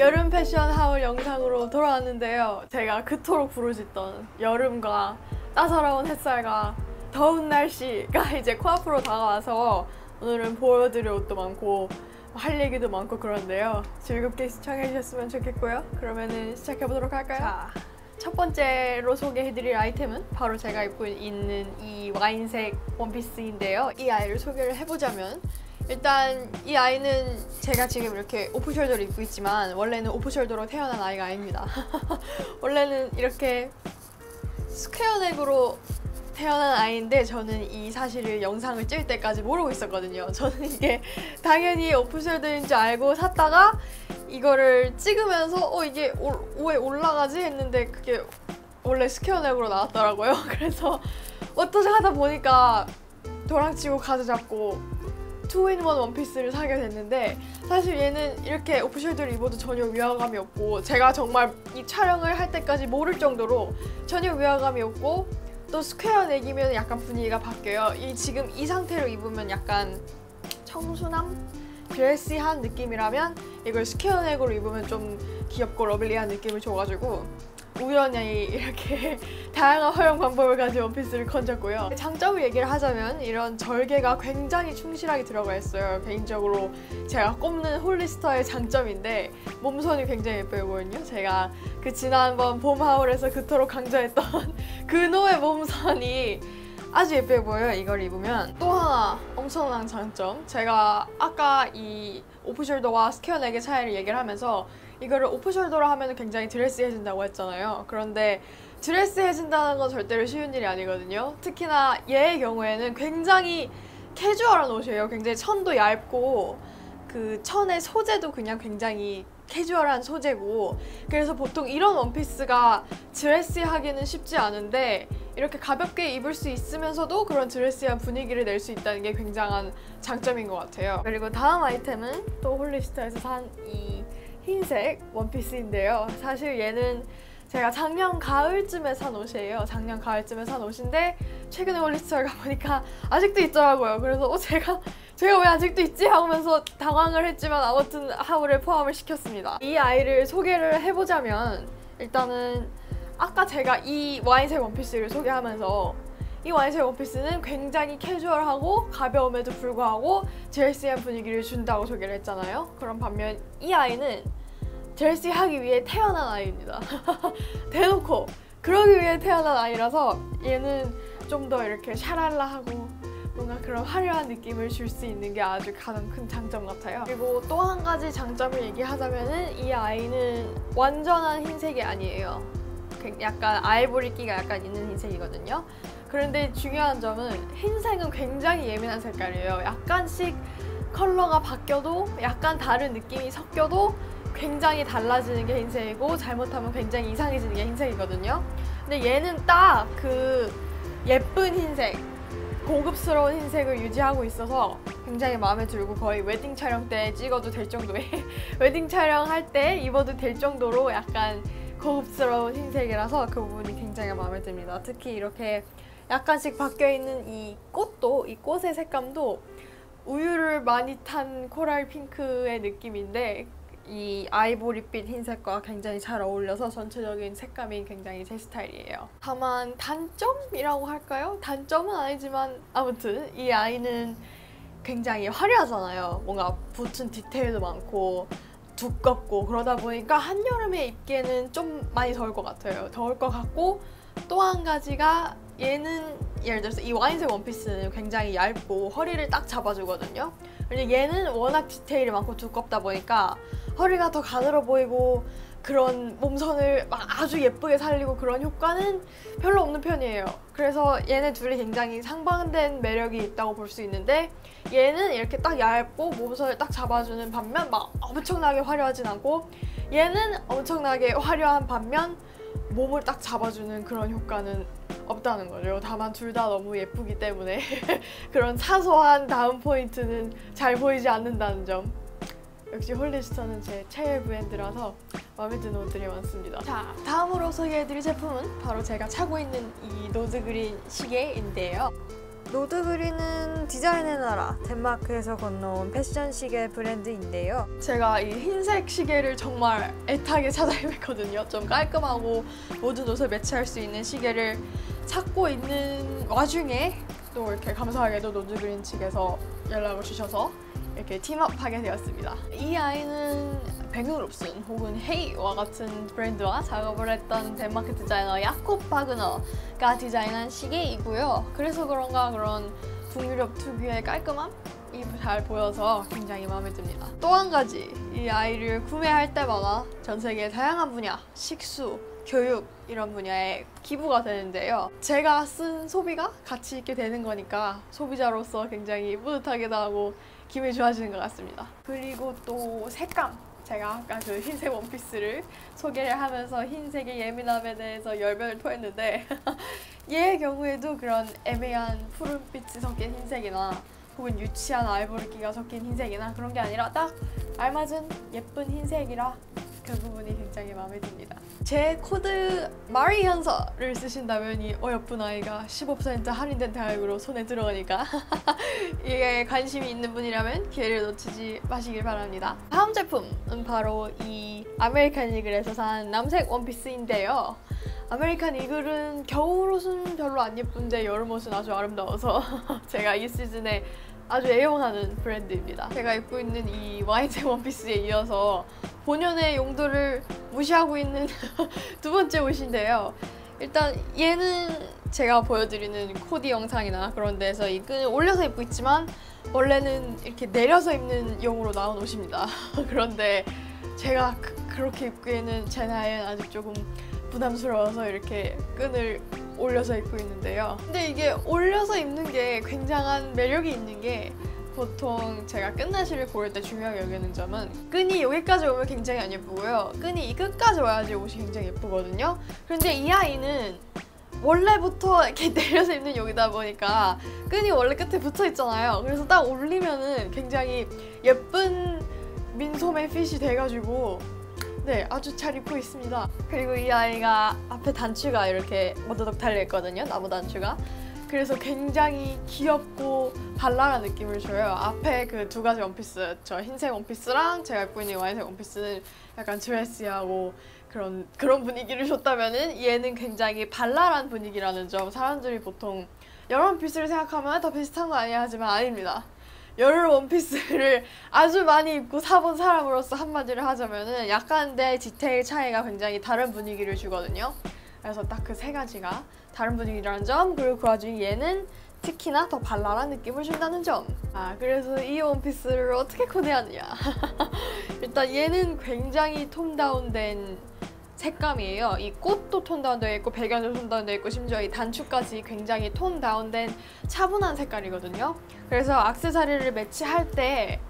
여름 패션 하울 영상으로 돌아왔는데요. 제가 그토록 부르짖던 여름과 따사로운 햇살과 더운 날씨가 이제 코앞으로 다가와서 오늘은 보여드릴 옷도 많고 할 얘기도 많고 그런데요. 즐겁게 시청해주셨으면 좋겠고요. 그러면은 시작해보도록 할까요? 자, 첫 번째로 소개해드릴 아이템은 바로 제가 입고 있는 이 와인색 원피스인데요. 이 아이를 소개를 해보자면 일단 이 아이는 제가 지금 이렇게 오프숄더를 입고 있지만 원래는 오프숄더로 태어난 아이가 아닙니다. 원래는 이렇게 스퀘어 넥으로 태어난 아이인데 저는 이 사실을 영상을 찍을 때까지 모르고 있었거든요. 저는 이게 당연히 오프숄더인 줄 알고 샀다가 이거를 찍으면서 이게 왜 올라가지? 했는데 그게 원래 스퀘어 넥으로 나왔더라고요. 그래서 어떠지 하다 보니까 도랑치고 가드 잡고 2in1 원피스를 사게 됐는데 사실 얘는 이렇게 오프숄더를 입어도 전혀 위화감이 없고 제가 정말 이 촬영을 할 때까지 모를 정도로 전혀 위화감이 없고 또 스퀘어 넥이면 약간 분위기가 바뀌어요. 지금 이 상태로 입으면 약간 청순함? 드레시한 느낌이라면 이걸 스퀘어 넥으로 입으면 좀 귀엽고 러블리한 느낌을 줘가지고 우연히 이렇게 다양한 활용 방법을 가진 원피스를 건졌고요. 장점을 얘기를 하자면 이런 절개가 굉장히 충실하게 들어가 있어요. 개인적으로 제가 꼽는 홀리스터의 장점인데 몸선이 굉장히 예뻐 보이거든요. 제가 그 지난번 봄 하울에서 그토록 강조했던 그노의 몸선이 아주 예뻐 보여요. 이걸 입으면. 또 하나 엄청난 장점, 제가 아까 이 오프숄더와 스퀘어 넥의 차이를 얘기를 하면서 이거를 오프숄더로 하면 굉장히 드레시해진다고 했잖아요. 그런데 드레시해진다는 건 절대로 쉬운 일이 아니거든요. 특히나 얘의 경우에는 굉장히 캐주얼한 옷이에요. 굉장히 천도 얇고 그 천의 소재도 그냥 굉장히 캐주얼한 소재고, 그래서 보통 이런 원피스가 드레시하기는 쉽지 않은데 이렇게 가볍게 입을 수 있으면서도 그런 드레시한 분위기를 낼 수 있다는 게 굉장한 장점인 것 같아요. 그리고 다음 아이템은 또 홀리스터에서 산 이 흰색 원피스인데요. 사실 얘는 제가 작년 가을쯤에 산 옷이에요. 작년 가을쯤에 산 옷인데 최근에 홀리스터에 가보니까 아직도 있더라고요. 그래서 제가 왜 아직도 있지? 하면서 당황을 했지만 아무튼 하울에 포함을 시켰습니다. 이 아이를 소개를 해보자면 일단은 아까 제가 이 와인색 원피스를 소개하면서 이 와인색 원피스는 굉장히 캐주얼하고 가벼움에도 불구하고 드레시한 분위기를 준다고 소개를 했잖아요. 그런 반면 이 아이는 드레시하기 위해 태어난 아이입니다. 대놓고 그러기 위해 태어난 아이라서 얘는 좀 더 이렇게 샤랄라하고 뭔가 그런 화려한 느낌을 줄 수 있는 게 아주 가장 큰 장점 같아요. 그리고 또 한 가지 장점을 얘기하자면은 이 아이는 완전한 흰색이 아니에요. 약간 아이보리기가 약간 있는 흰색이거든요. 그런데 중요한 점은 흰색은 굉장히 예민한 색깔이에요. 약간씩 컬러가 바뀌어도 약간 다른 느낌이 섞여도 굉장히 달라지는 게 흰색이고 잘못하면 굉장히 이상해지는 게 흰색이거든요. 근데 얘는 딱 그 예쁜 흰색, 고급스러운 흰색을 유지하고 있어서 굉장히 마음에 들고 거의 웨딩 촬영 때 찍어도 될 정도의 웨딩 촬영할 때 입어도 될 정도로 약간 고급스러운 흰색이라서 그 부분이 굉장히 마음에 듭니다. 특히 이렇게 약간씩 바뀌어있는 이 꽃도, 이 꽃의 색감도 우유를 많이 탄 코랄 핑크의 느낌인데 이 아이보리빛 흰색과 굉장히 잘 어울려서 전체적인 색감이 굉장히 제 스타일이에요. 다만 단점이라고 할까요? 단점은 아니지만 아무튼 이 아이는 굉장히 화려하잖아요. 뭔가 붙은 디테일도 많고 두껍고 그러다 보니까 한여름에 입기에는 좀 많이 더울 것 같아요. 더울 것 같고 또 한 가지가 얘는 예를 들어서 이 와인색 원피스는 굉장히 얇고 허리를 딱 잡아주거든요. 근데 얘는 워낙 디테일이 많고 두껍다 보니까 허리가 더 가늘어 보이고 그런 몸선을 막 아주 예쁘게 살리고 그런 효과는 별로 없는 편이에요. 그래서 얘네 둘이 굉장히 상반된 매력이 있다고 볼 수 있는데 얘는 이렇게 딱 얇고 몸선을 딱 잡아주는 반면 막 엄청나게 화려하진 않고 얘는 엄청나게 화려한 반면 몸을 딱 잡아주는 그런 효과는 없다는 거죠. 다만 둘 다 너무 예쁘기 때문에 그런 사소한 다운 포인트는 잘 보이지 않는다는 점. 역시 홀리스터는 제 최애 브랜드라서 마음에 드는 옷들이 많습니다. 자, 다음으로 소개해드릴 제품은 바로 제가 차고 있는 이 노드 그린 시계인데요. 노드그린은 디자인의 나라 덴마크에서 건너온 패션 시계 브랜드인데요. 제가 이 흰색 시계를 정말 애타게 찾아 헤맸거든요. 좀 깔끔하고 모든 옷을 매치할 수 있는 시계를 찾고 있는 와중에 또 이렇게 감사하게도 노드그린 측에서 연락을 주셔서 이렇게 팀업하게 되었습니다. 이 아이는 뱅글롭슨 혹은 헤이와 같은 브랜드와 작업을 했던 덴마크 디자이너 야콥 바그너가 디자인한 시계이고요. 그래서 그런가 그런 북유럽 특유의 깔끔함이 잘 보여서 굉장히 마음에 듭니다. 또 한 가지, 이 아이를 구매할 때마다 전 세계 다양한 분야, 식수, 교육 이런 분야에 기부가 되는데요. 제가 쓴 소비가 가치 있게 되는 거니까 소비자로서 굉장히 뿌듯하기도 하고 기분이 좋아지는 것 같습니다. 그리고 또 색감, 제가 아까 그 흰색 원피스를 소개를 하면서 흰색의 예민함에 대해서 열변을 토했는데 얘의 경우에도 그런 애매한 푸른빛이 섞인 흰색이나 혹은 유치한 아이보리기가 섞인 흰색이나 그런 게 아니라 딱 알맞은 예쁜 흰색이라 그 부분이 굉장히 마음에 듭니다. 제 코드 마리 현서를 쓰신다면 이 어여쁜 아이가 15% 할인된 가격으로 손에 들어오니까 이게 관심이 있는 분이라면 기회를 놓치지 마시길 바랍니다. 다음 제품은 바로 이 아메리칸 이글에서 산 남색 원피스인데요. 아메리칸 이글은 겨울옷은 별로 안 예쁜데 여름옷은 아주 아름다워서 제가 이 시즌에 아주 애용하는 브랜드입니다. 제가 입고 있는 이 와인색 원피스에 이어서 본연의 용도를 무시하고 있는 두 번째 옷인데요. 일단 얘는 제가 보여드리는 코디 영상이나 그런 데서 이 끈을 올려서 입고 있지만 원래는 이렇게 내려서 입는 용으로 나온 옷입니다. 그런데 제가 그렇게 입기에는 제 나이엔 아직 조금 부담스러워서 이렇게 끈을 올려서 입고 있는데요. 근데 이게 올려서 입는 게 굉장한 매력이 있는 게 보통 제가 끈나시를 고를 때 중요하게 여기는 점은 끈이 여기까지 오면 굉장히 안 예쁘고요. 끈이 이 끝까지 와야지 옷이 굉장히 예쁘거든요. 그런데 이 아이는 원래부터 이렇게 내려서 입는 용이다 보니까 끈이 원래 끝에 붙어 있잖아요. 그래서 딱 올리면은 굉장히 예쁜 민소매 핏이 돼가지고 네, 아주 잘 입고 있습니다. 그리고 이 아이가 앞에 단추가 이렇게 머드덕 달려있거든요, 나무 단추가. 그래서 굉장히 귀엽고 발랄한 느낌을 줘요. 앞에 그 두 가지 원피스, 저 흰색 원피스랑 제가 입고 있는 와인색 원피스는 약간 드레시하고 그런 분위기를 줬다면은 얘는 굉장히 발랄한 분위기라는 점. 사람들이 보통 여름 원피스를 생각하면 다 비슷한 거 아니야 하지만 아닙니다. 여름 원피스를 아주 많이 입고 사본 사람으로서 한마디를 하자면은 약간의 디테일 차이가 굉장히 다른 분위기를 주거든요. 그래서 딱 그 세 가지가 다른 분위기라는 점, 그리고 그 와중에 얘는 특히나 더 발랄한 느낌을 준다는 점. 그래서 이 원피스를 어떻게 코디하느냐. 일단 얘는 굉장히 톤 다운된 색감이에요. 이 꽃도 톤 다운되어 있고 배경도 톤 다운되어 있고 심지어 이 단추까지 굉장히 톤 다운된 차분한 색깔이거든요. 그래서 액세서리를 매치할 때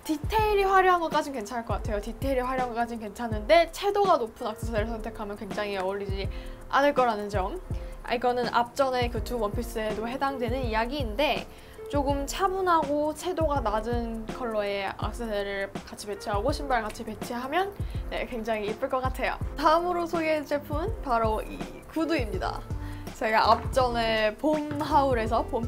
디테일이 화려한 것까진 괜찮을 것 같아요. 디테일이 화려한 것까진 괜찮은데 채도가 높은 액세서리를 선택하면 굉장히 어울리지 않을 거라는 점. 이거는 앞전에 그 두 원피스에도 해당되는 이야기인데 조금 차분하고 채도가 낮은 컬러의 액세서리를 같이 배치하고 신발 같이 배치하면 네, 굉장히 예쁠 것 같아요. 다음으로 소개할 제품은 바로 이 구두입니다. 제가 앞전에 봄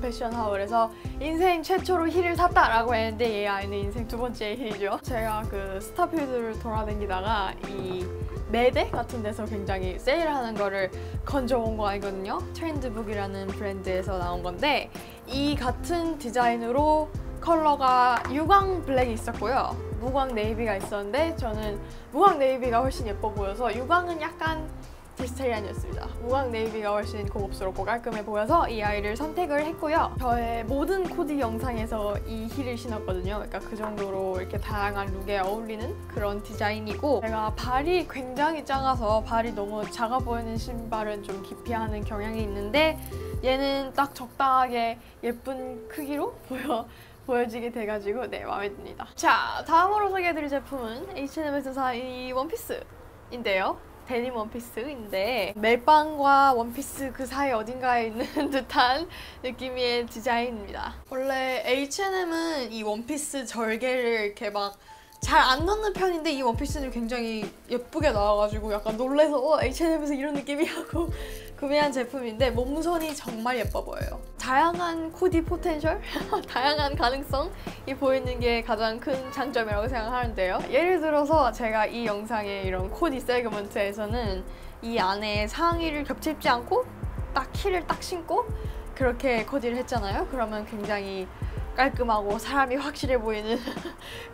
패션 하울에서 인생 최초로 힐을 샀다라고 했는데 이 아이는 인생 두 번째 힐이죠. 제가 그 스타필드를 돌아다니다가 이 매대 같은 데서 굉장히 세일하는 거를 건져온 거 아니거든요. 트렌드북이라는 브랜드에서 나온 건데 이 같은 디자인으로 컬러가 유광 블랙이 있었고요. 무광 네이비가 있었는데 저는 무광 네이비가 훨씬 예뻐 보여서 유광은 약간 디스테리안이었습니다. 무광 네이비가 훨씬 고급스럽고 깔끔해 보여서 이 아이를 선택을 했고요. 저의 모든 코디 영상에서 이 힐을 신었거든요. 그러니까 그 정도로 이렇게 다양한 룩에 어울리는 그런 디자인이고 제가 발이 굉장히 작아서 발이 너무 작아 보이는 신발은 좀 기피하는 경향이 있는데 얘는 딱 적당하게 예쁜 크기로 보여지게 돼가지고 네, 마음에 듭니다. 자, 다음으로 소개해드릴 제품은 H&M에서 산 이 원피스인데요. 데님 원피스인데 멜빵과 원피스 그 사이 어딘가에 있는 듯한 느낌의 디자인입니다. 원래 H&M은 이 원피스 절개를 이렇게 막 잘 안 넣는 편인데 이 원피스는 굉장히 예쁘게 나와가지고 약간 놀래서 H&M에서 이런 느낌이 하고 그 구매한 제품인데 몸선이 정말 예뻐 보여요. 다양한 코디 포텐셜, 다양한 가능성이 보이는 게 가장 큰 장점이라고 생각하는데요. 예를 들어서 제가 이 영상의 이런 코디 세그먼트에서는 이 안에 상의를 겹치지 않고 딱 힐을 딱 신고 그렇게 코디를 했잖아요. 그러면 굉장히 깔끔하고 사람이 확실해 보이는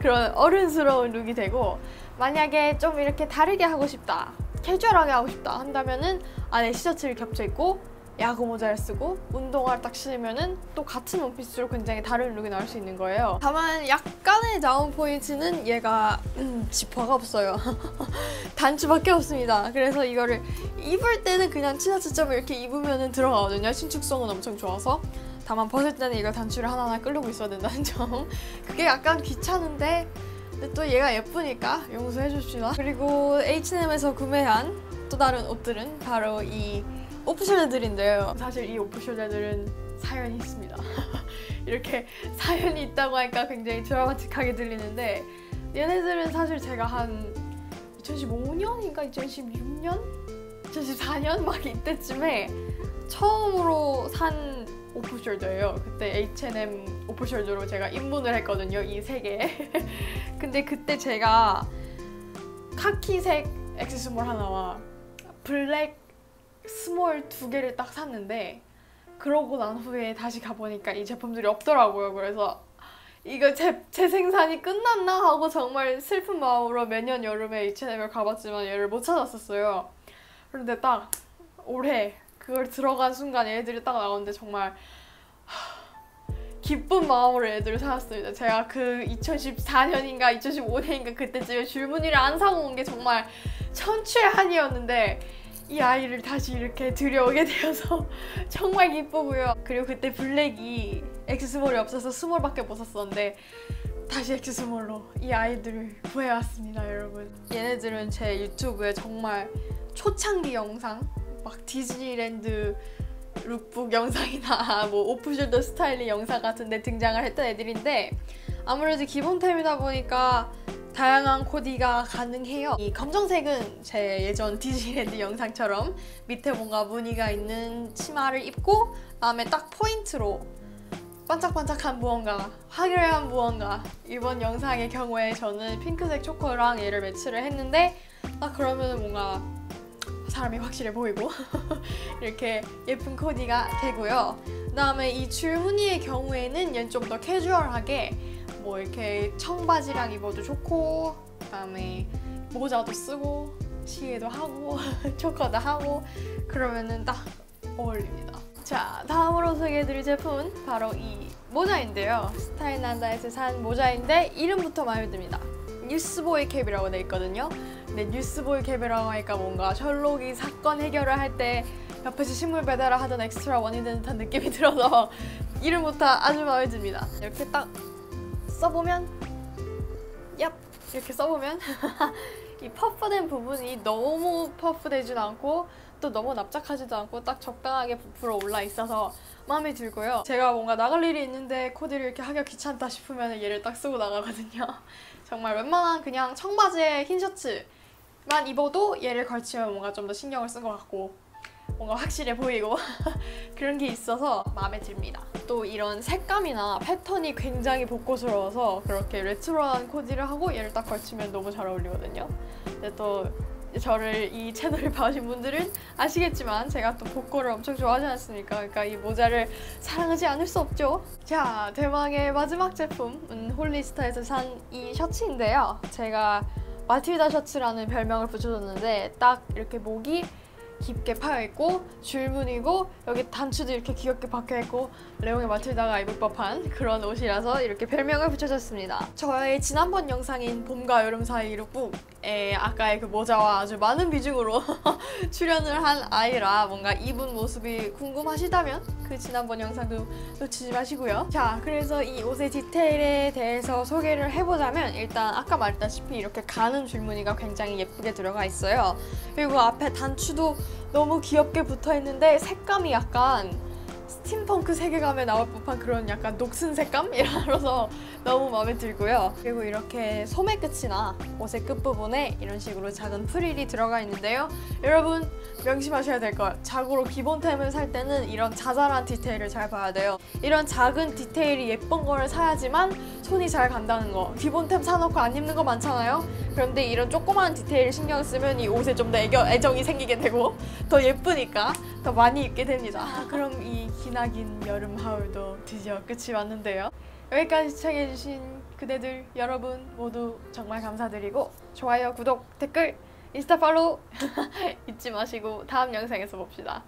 그런 어른스러운 룩이 되고, 만약에 좀 이렇게 다르게 하고 싶다, 캐주얼하게 하고 싶다 한다면은 안에 티셔츠를 겹쳐 입고 야구 모자를 쓰고 운동화를 딱 신으면은 또 같은 원피스로 굉장히 다른 룩이 나올 수 있는 거예요. 다만 약간의 다운 포인트는 얘가 지퍼가 없어요. 단추밖에 없습니다. 그래서 이거를 입을 때는 그냥 티셔츠점 이렇게 입으면은 들어가거든요. 신축성은 엄청 좋아서. 다만 벗을 때는 이거 단추를 하나하나 끌고 있어야 된다는 점. 그게 약간 귀찮은데 근데 또 얘가 예쁘니까 용서해 줍시다. 그리고 H&M에서 구매한 또 다른 옷들은 바로 이 오프숄더들인데요. 사실 이 오프숄더들은 사연이 있습니다. 이렇게 사연이 있다고 하니까 굉장히 드라마틱하게 들리는데, 얘네들은 사실 제가 한 2015년인가 2016년? 2014년 막 이때쯤에 처음으로 산 오프숄더예요. 그때 H&M 오프숄더로 제가 입문을 했거든요, 이 세 개. 근데 그때 제가 카키색 액세스몰 하나와 블랙 스몰 2개를 딱 샀는데, 그러고 난 후에 다시 가보니까 이 제품들이 없더라고요. 그래서 이거 제 생산이 끝났나 하고 정말 슬픈 마음으로 매년 여름에 H&M을 가봤지만 얘를 못 찾았었어요. 그런데 딱 올해 그걸 들어간 순간 얘들이 딱 나오는데 정말 기쁜 마음으로 얘들을 사왔습니다. 제가 그 2014년인가 2015년인가 그때쯤에 줄무늬를 안 사고 온 게 정말 천추의 한이었는데 이 아이를 다시 이렇게 들여오게 되어서 정말 기쁘고요. 그리고 그때 블랙이 엑스스몰이 없어서 스몰밖에 못 샀었는데 다시 엑스스몰로 이 아이들을 구해왔습니다, 여러분. 얘네들은 제 유튜브에 정말 초창기 영상, 막 디즈니랜드 룩북 영상이나 뭐 오프숄더 스타일링 영상 같은 데 등장을 했던 애들인데, 아무래도 기본템이다 보니까 다양한 코디가 가능해요. 이 검정색은 제 예전 디즈니랜드 영상처럼 밑에 뭔가 무늬가 있는 치마를 입고 다음에 딱 포인트로 반짝반짝한 무언가, 화려한 무언가. 이번 영상의 경우에 저는 핑크색 초코랑 얘를 매치를 했는데 딱 그러면 뭔가 사람이 확실해 보이고 이렇게 예쁜 코디가 되고요. 그 다음에 이 줄무늬의 경우에는 얘는 좀 더 캐주얼하게 뭐 이렇게 청바지랑 입어도 좋고, 그 다음에 모자도 쓰고 시계도 하고 초커도 하고 그러면은 딱 어울립니다. 자, 다음으로 소개해드릴 제품은 바로 이 모자인데요. 스타일난다에서 산 모자인데 이름부터 마음에 듭니다. 뉴스보이 캡이라고 돼 있거든요. 근데 뉴스보이 캡이라고 하니까 뭔가 셜록이 사건 해결을 할 때 옆에서 식물 배달을 하던 엑스트라 원이 되는 듯한 느낌이 들어서 이름부터 아주 마음에 듭니다. 이렇게 딱 써보면 얍! 이렇게 써보면 이 퍼프된 부분이 너무 퍼프되진 않고 또 너무 납작하지도 않고 딱 적당하게 부풀어 올라 있어서 마음에 들고요. 제가 뭔가 나갈 일이 있는데 코디를 이렇게 하기가 귀찮다 싶으면 얘를 딱 쓰고 나가거든요. 정말 웬만한 그냥 청바지에 흰 셔츠만 입어도 얘를 걸치면 뭔가 좀 더 신경을 쓴 것 같고 뭔가 확실해 보이고 그런 게 있어서 마음에 듭니다. 또 이런 색감이나 패턴이 굉장히 복고스러워서 그렇게 레트로한 코디를 하고 얘를 딱 걸치면 너무 잘 어울리거든요. 근데 또 저를 이 채널을 봐오신 분들은 아시겠지만 제가 또 복고를 엄청 좋아하지 않습니까? 그러니까 이 모자를 사랑하지 않을 수 없죠. 자, 대망의 마지막 제품은 홀리스타에서 산 이 셔츠인데요. 제가 마틸다 셔츠라는 별명을 붙여줬는데 딱 이렇게 목이 깊게 파여있고 줄무늬고 여기 단추도 이렇게 귀엽게 박혀있고 레옹의 마틸다가 입을 법한 그런 옷이라서 이렇게 별명을 붙여줬습니다. 저의 지난번 영상인 봄과 여름 사이 룩북에 아까의 그 모자와 아주 많은 비중으로 출연을 한 아이라 뭔가 입은 모습이 궁금하시다면 그 지난번 영상도 놓치지 마시고요. 자, 그래서 이 옷의 디테일에 대해서 소개를 해보자면 일단 아까 말했다시피 이렇게 가는 줄무늬가 굉장히 예쁘게 들어가 있어요. 그리고 앞에 단추도 너무 귀엽게 붙어있는데 색감이 약간 스팀펑크 세계감에 나올 법한 그런 약간 녹슨 색감이라서 너무 마음에 들고요. 그리고 이렇게 소매 끝이나 옷의 끝부분에 이런 식으로 작은 프릴이 들어가 있는데요. 여러분 명심하셔야 될 것. 자고로 기본템을 살 때는 이런 자잘한 디테일을 잘 봐야 돼요. 이런 작은 디테일이 예쁜 거를 사야지만 손이 잘 간다는 거. 기본템 사놓고 안 입는 거 많잖아요. 그런데 이런 조그마한 디테일을 신경 쓰면 이 옷에 좀 더 애정이 생기게 되고 더 예쁘니까 더 많이 입게 됩니다. 그럼 이 기나긴 여름 하울도 드디어 끝이 왔는데요. 여기까지 시청해주신 그대들 여러분 모두 정말 감사드리고 좋아요, 구독, 댓글, 인스타 팔로우 잊지 마시고 다음 영상에서 봅시다.